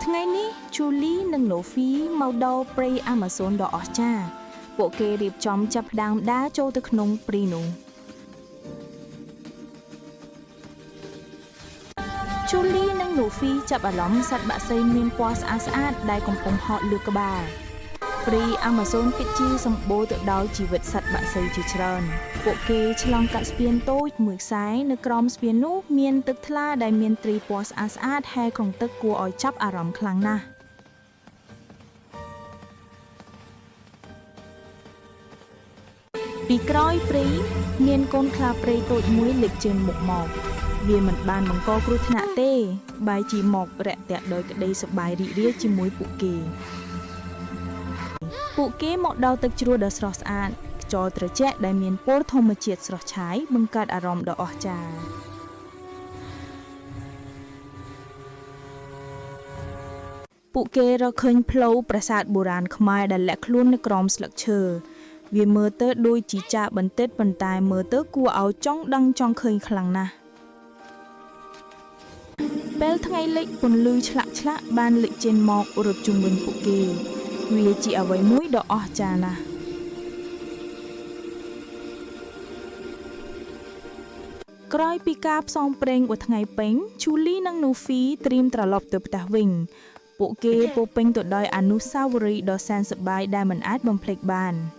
ថ្ងៃនេះ Julie និង Novi មកដល់ព្រៃ Amazon ដ៏អស្ចារ្យពួកគេរៀបចំចាប់ផ្ដើមដើរចូលទៅក្នុងព្រៃនោះ Julie និង Novi ចាប់អារម្មណ៍សត្វបក្សីមានពណ៌ស្អាតៗដែលកំពុងហោតលើក្បាលព្រៃ Amazon ពិតជាសម្បូរទៅដោយជីវិតសត្វបក្សីជាច្រើនពួកគេឆ្លងកាត់ស្ពានតូចមួយខ្សែនៅក្រោមស្ពាននោះមានទឹកថ្លាដែលមានត្រីពណ៌ស្អាតៗហែលក្នុងទឹកគួរឲ្យចាប់អារម្មណ៍ខ្លាំងណាស់ពីក្រោយព្រៃមានកូនខ្លាព្រៃតូចមួយលេចចេញមុខមកវាមិនបានបង្កគ្រោះថ្នាក់ទេបែរជាមករាក់ទាក់ដោយក្តីសប្បាយរីករាយជាមួយពួកគេមកដល់ទឹកជ្រោះដ៏ស្រស់ស្អាតខ្យល់ត្រជាក់ដែលមានពណ៌ធម្មជាតិស្រស់ឆាយបង្កើតអារម្មណ៍ដ៏អស្ចារ្យពួកគេរកឃើញផ្លូវប្រាសាទបុរាណខ្មែរដែលលាក់ខ្លួននៅក្រោមស្លឹកឈើវាមើលទៅដូចជាចាក់បន្តិចប៉ុន្តែមើលទៅគួរឲ្យចង់ដឹងចង់ឃើញខ្លាំងណាស់ពេលថ្ងៃលិចពន្លឺឆ្លាក់បានលេចចេញមករត់ជុំវិញពួកគេវាជាអ្វីមួយដ៏អស្ចារ្យណាស់ក្រោយពីការផ្សងព្រេងមួយថ្ងៃពេញ Julie និង Novi ត្រៀមត្រឡប់ទៅផ្ទះវិញពួកគេពោរពេញទៅដោយអនុស្សាវរីយ៍ដ៏សែនសប្បាយដែលមិនអាចបំភ្លេចបាន។